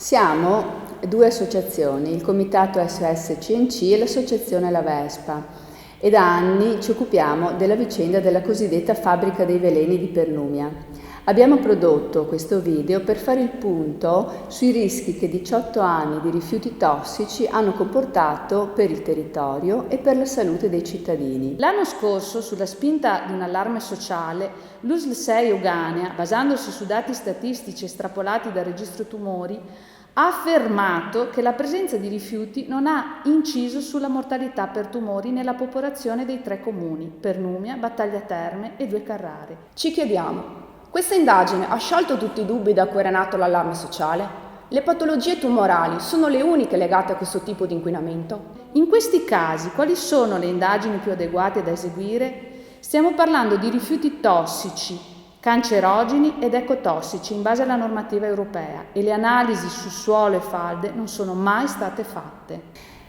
Siamo due associazioni, il Comitato SOS CNC e l'Associazione La Vespa, e da anni ci occupiamo della vicenda della cosiddetta fabbrica dei veleni di Pernumia. Abbiamo prodotto questo video per fare il punto sui rischi che 18 anni di rifiuti tossici hanno comportato per il territorio e per la salute dei cittadini. L'anno scorso, sulla spinta di un allarme sociale, l'USL6 Euganea, basandosi su dati statistici estrapolati dal registro tumori, ha affermato che la presenza di rifiuti non ha inciso sulla mortalità per tumori nella popolazione dei 3 comuni, Pernumia, Battaglia Terme e 2 Carrare. Ci chiediamo, questa indagine ha sciolto tutti i dubbi da cui era nato l'allarme sociale? Le patologie tumorali sono le uniche legate a questo tipo di inquinamento? In questi casi, quali sono le indagini più adeguate da eseguire? Stiamo parlando di rifiuti tossici, cancerogeni ed ecotossici in base alla normativa europea, e le analisi su suolo e falde non sono mai state fatte.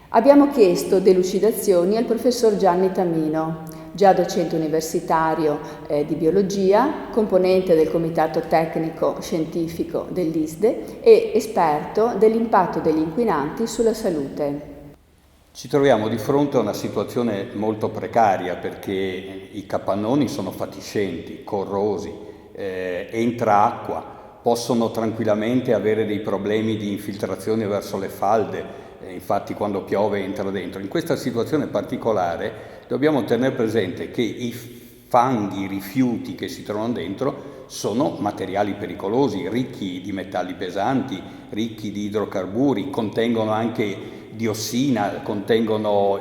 Abbiamo chiesto delucidazioni al professor Gianni Tamino, già docente universitario di biologia, componente del comitato tecnico scientifico dell'ISDE e esperto dell'impatto degli inquinanti sulla salute. Ci troviamo di fronte a una situazione molto precaria perché i capannoni sono fatiscenti, corrosi, entra acqua, possono tranquillamente avere dei problemi di infiltrazione verso le falde, infatti quando piove entra dentro. In questa situazione particolare dobbiamo tenere presente che i fanghi, i rifiuti che si trovano dentro sono materiali pericolosi, ricchi di metalli pesanti, ricchi di idrocarburi, contengono anche diossina, contengono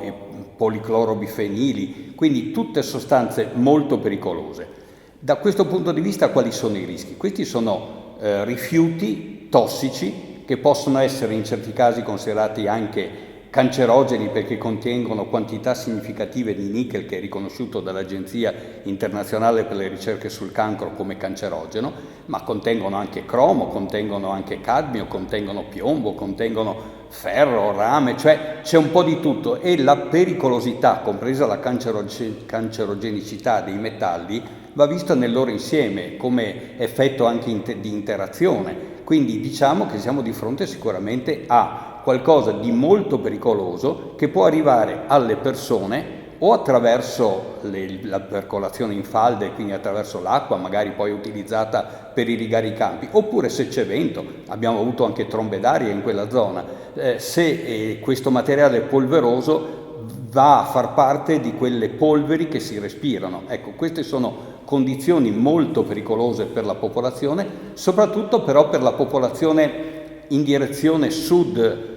policlorobifenili, quindi tutte sostanze molto pericolose. Da questo punto di vista quali sono i rischi? Questi sono rifiuti tossici che possono essere in certi casi considerati anche cancerogeni perché contengono quantità significative di nickel, che è riconosciuto dall'Agenzia Internazionale per le Ricerche sul Cancro come cancerogeno, ma contengono anche cromo, contengono anche cadmio, contengono piombo, contengono ferro, rame, cioè c'è un po' di tutto, e la pericolosità, compresa la cancerogenicità dei metalli, va vista nel loro insieme come effetto anche di interazione. Quindi diciamo che siamo di fronte sicuramente a qualcosa di molto pericoloso che può arrivare alle persone o attraverso la percolazione in falde, quindi attraverso l'acqua magari poi utilizzata per irrigare i campi, oppure se c'è vento, abbiamo avuto anche trombe d'aria in quella zona, se questo materiale polveroso va a far parte di quelle polveri che si respirano. Ecco, queste sono condizioni molto pericolose per la popolazione, soprattutto però per la popolazione in direzione sud,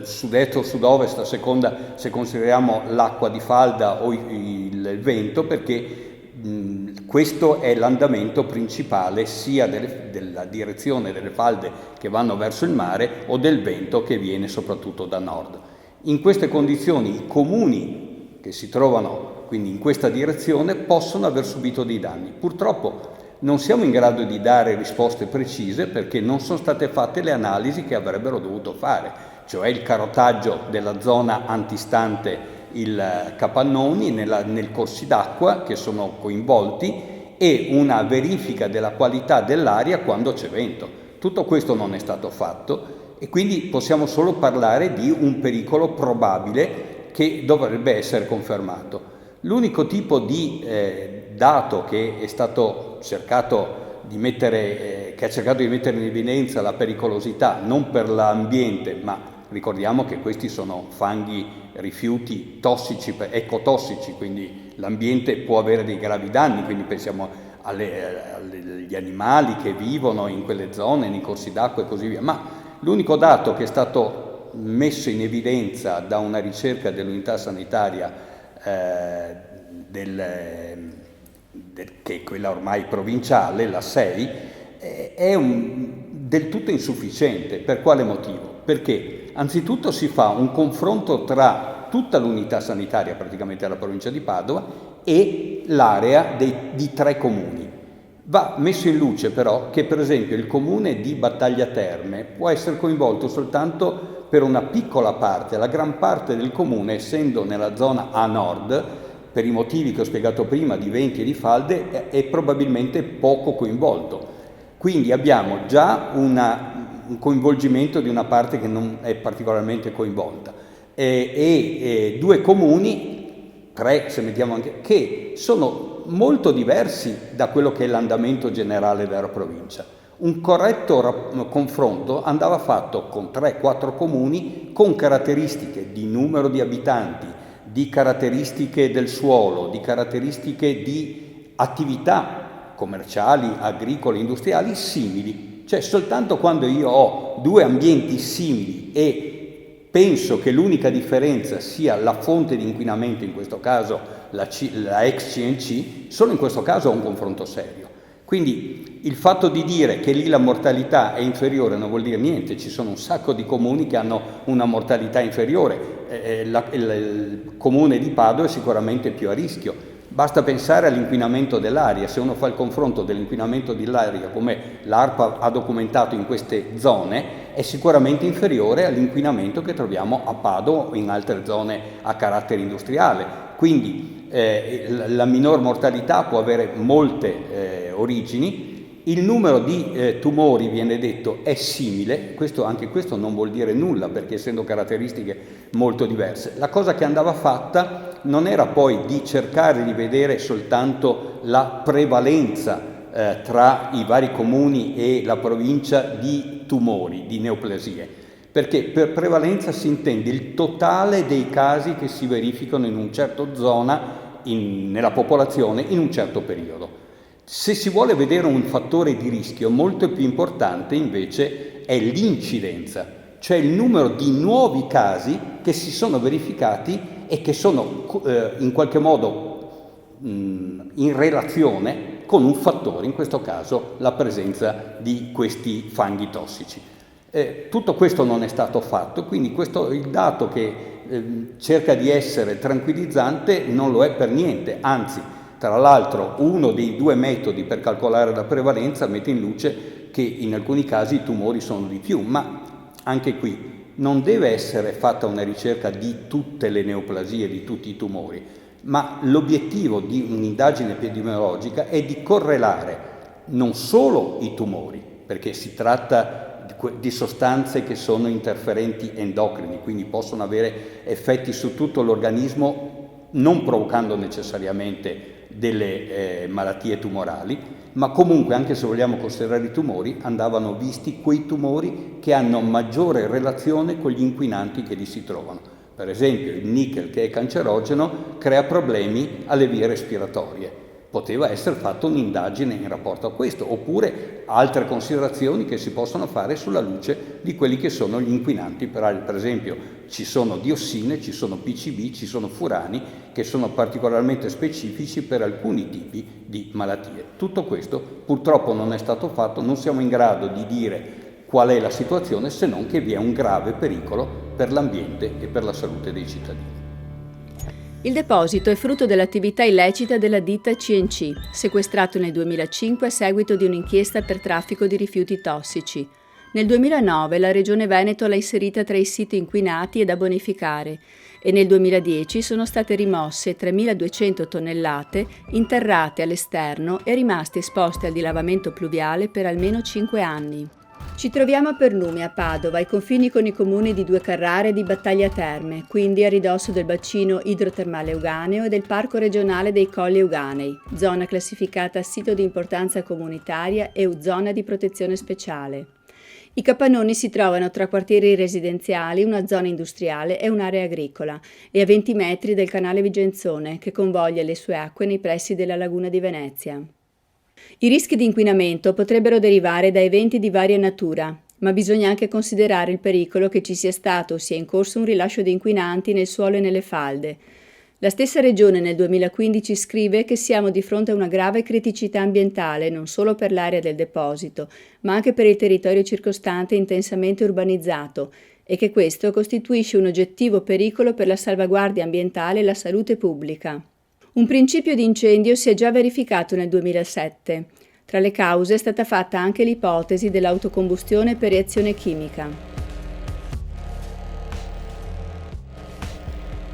sud-est o sud-ovest, a seconda se consideriamo l'acqua di falda o il vento, perché questo è l'andamento principale sia della direzione delle falde che vanno verso il mare o del vento che viene soprattutto da nord. In queste condizioni i comuni che si trovano quindi in questa direzione possono aver subito dei danni. Purtroppo non siamo in grado di dare risposte precise perché non sono state fatte le analisi che avrebbero dovuto fare, cioè il carotaggio della zona antistante il capannoni nel corsi d'acqua che sono coinvolti e una verifica della qualità dell'aria quando c'è vento. Tutto questo non è stato fatto e quindi possiamo solo parlare di un pericolo probabile che dovrebbe essere confermato. L'unico tipo di dato che è stato cercato di mettere, che ha cercato di mettere in evidenza la pericolosità non per l'ambiente, ma ricordiamo che questi sono fanghi, rifiuti tossici, ecotossici, quindi l'ambiente può avere dei gravi danni, quindi pensiamo agli animali che vivono in quelle zone, nei corsi d'acqua e così via. Ma l'unico dato che è stato messo in evidenza da una ricerca dell'unità sanitaria che è quella ormai provinciale, la 6, è del tutto insufficiente. Per quale motivo? Perché anzitutto si fa un confronto tra tutta l'unità sanitaria praticamente della provincia di Padova e l'area di 3 comuni. Va messo in luce però che per esempio il comune di Battaglia Terme può essere coinvolto soltanto per una piccola parte. La gran parte del comune, essendo nella zona a nord, per i motivi che ho spiegato prima di venti e di falde, è probabilmente poco coinvolto. Quindi abbiamo già un coinvolgimento di una parte che non è particolarmente coinvolta, e 2 comuni, 3 se mettiamo anche, che sono molto diversi da quello che è l'andamento generale della provincia. Un corretto confronto andava fatto con 3-4 comuni con caratteristiche di numero di abitanti, di caratteristiche del suolo, di caratteristiche di attività commerciali, agricole, industriali simili. Cioè soltanto quando io ho 2 ambienti simili e penso che l'unica differenza sia la fonte di inquinamento, in questo caso la ex CNC, solo in questo caso ho un confronto serio. Quindi il fatto di dire che lì la mortalità è inferiore non vuol dire niente, ci sono un sacco di comuni che hanno una mortalità inferiore, il comune di Padova è sicuramente più a rischio. Basta pensare all'inquinamento dell'aria. Se uno fa il confronto dell'inquinamento dell'aria come l'ARPA ha documentato in queste zone, è sicuramente inferiore all'inquinamento che troviamo a Padova o in altre zone a carattere industriale. Quindi la minor mortalità può avere molte origini. Il numero di tumori, viene detto, è simile, anche questo non vuol dire nulla perché essendo caratteristiche molto diverse. La cosa che andava fatta non era poi di cercare di vedere soltanto la prevalenza tra i vari comuni e la provincia di tumori, di neoplasie, perché per prevalenza si intende il totale dei casi che si verificano in una certa zona nella popolazione in un certo periodo. Se si vuole vedere un fattore di rischio, molto più importante invece è l'incidenza, cioè il numero di nuovi casi che si sono verificati e che sono in qualche modo in relazione con un fattore, in questo caso la presenza di questi fanghi tossici. Tutto questo non è stato fatto, quindi il dato che cerca di essere tranquillizzante non lo è per niente, anzi. Tra l'altro uno dei 2 metodi per calcolare la prevalenza mette in luce che in alcuni casi i tumori sono di più, ma anche qui non deve essere fatta una ricerca di tutte le neoplasie, di tutti i tumori, ma l'obiettivo di un'indagine epidemiologica è di correlare non solo i tumori, perché si tratta di sostanze che sono interferenti endocrini, quindi possono avere effetti su tutto l'organismo non provocando necessariamente delle malattie tumorali, ma comunque anche se vogliamo considerare i tumori andavano visti quei tumori che hanno maggiore relazione con gli inquinanti che lì si trovano. Per esempio il nickel, che è cancerogeno, crea problemi alle vie respiratorie. Poteva essere fatta un'indagine in rapporto a questo, oppure altre considerazioni che si possono fare sulla luce di quelli che sono gli inquinanti. Per esempio ci sono diossine, ci sono PCB, ci sono furani che sono particolarmente specifici per alcuni tipi di malattie. Tutto questo purtroppo non è stato fatto, non siamo in grado di dire qual è la situazione se non che vi è un grave pericolo per l'ambiente e per la salute dei cittadini. Il deposito è frutto dell'attività illecita della ditta CNC, sequestrato nel 2005 a seguito di un'inchiesta per traffico di rifiuti tossici. Nel 2009 la Regione Veneto l'ha inserita tra i siti inquinati e da bonificare e nel 2010 sono state rimosse 3.200 tonnellate interrate all'esterno e rimaste esposte al dilavamento pluviale per almeno 5 anni. Ci troviamo a Pernumia, a Padova, ai confini con i comuni di Due Carrare e di Battaglia Terme, quindi a ridosso del bacino idrotermale euganeo e del Parco regionale dei Colli Euganei, zona classificata sito di importanza comunitaria e zona di protezione speciale. I capannoni si trovano tra quartieri residenziali, una zona industriale e un'area agricola, e a 20 metri del canale Vigenzone, che convoglia le sue acque nei pressi della laguna di Venezia. I rischi di inquinamento potrebbero derivare da eventi di varia natura, ma bisogna anche considerare il pericolo che ci sia stato o sia in corso un rilascio di inquinanti nel suolo e nelle falde. La stessa Regione nel 2015 scrive che siamo di fronte a una grave criticità ambientale non solo per l'area del deposito, ma anche per il territorio circostante intensamente urbanizzato e che questo costituisce un oggettivo pericolo per la salvaguardia ambientale e la salute pubblica. Un principio di incendio si è già verificato nel 2007. Tra le cause è stata fatta anche l'ipotesi dell'autocombustione per reazione chimica.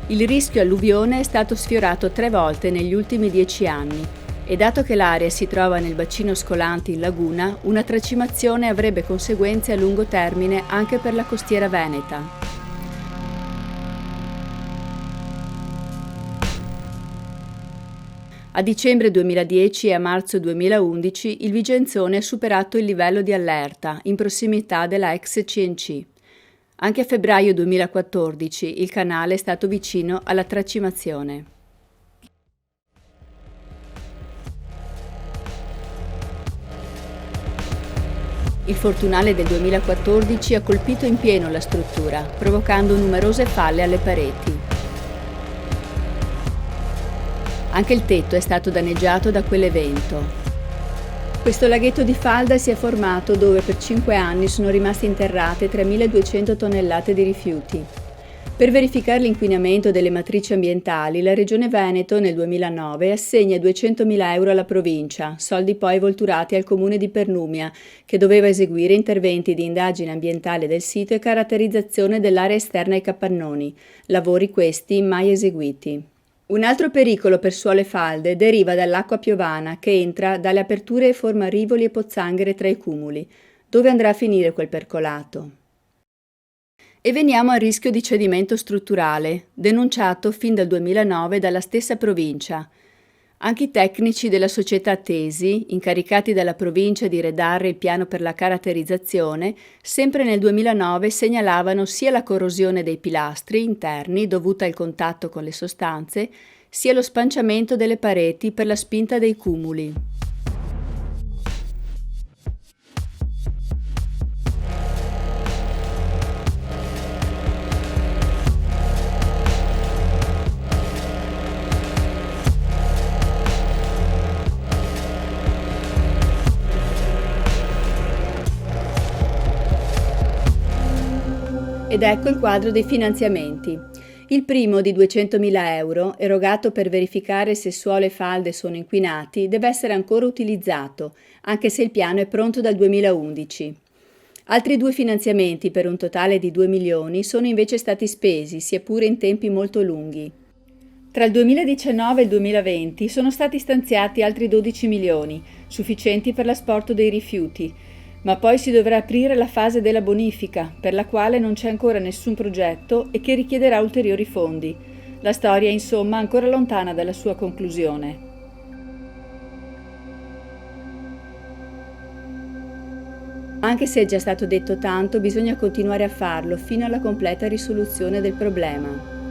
Il rischio alluvione è stato sfiorato 3 volte negli ultimi 10 anni. E dato che l'area si trova nel bacino scolante in laguna, una tracimazione avrebbe conseguenze a lungo termine anche per la costiera veneta. A dicembre 2010 e a marzo 2011 il Vigenzone ha superato il livello di allerta in prossimità della ex CNC. Anche a febbraio 2014 il canale è stato vicino alla tracimazione. Il fortunale del 2014 ha colpito in pieno la struttura, provocando numerose falle alle pareti. Anche il tetto è stato danneggiato da quell'evento. Questo laghetto di falda si è formato dove per 5 anni sono rimaste interrate 3.200 tonnellate di rifiuti. Per verificare l'inquinamento delle matrici ambientali, la Regione Veneto nel 2009 assegna 200.000 euro alla provincia, soldi poi volturati al comune di Pernumia, che doveva eseguire interventi di indagine ambientale del sito e caratterizzazione dell'area esterna ai capannoni, lavori questi mai eseguiti. Un altro pericolo per suole falde deriva dall'acqua piovana che entra dalle aperture e forma rivoli e pozzanghere tra i cumuli. Dove andrà a finire quel percolato? E veniamo al rischio di cedimento strutturale, denunciato fin dal 2009 dalla stessa provincia. Anche i tecnici della società Tesi, incaricati dalla provincia di redarre il piano per la caratterizzazione, sempre nel 2009 segnalavano sia la corrosione dei pilastri interni dovuta al contatto con le sostanze, sia lo spanciamento delle pareti per la spinta dei cumuli. Ed ecco il quadro dei finanziamenti. Il primo di 200.000 euro, erogato per verificare se suolo e falde sono inquinati, deve essere ancora utilizzato, anche se il piano è pronto dal 2011. Altri 2 finanziamenti, per un totale di 2 milioni, sono invece stati spesi, sia pure in tempi molto lunghi. Tra il 2019 e il 2020 sono stati stanziati altri 12 milioni, sufficienti per l'asporto dei rifiuti, ma poi si dovrà aprire la fase della bonifica, per la quale non c'è ancora nessun progetto e che richiederà ulteriori fondi. La storia, insomma, è ancora lontana dalla sua conclusione. Anche se è già stato detto tanto, bisogna continuare a farlo fino alla completa risoluzione del problema.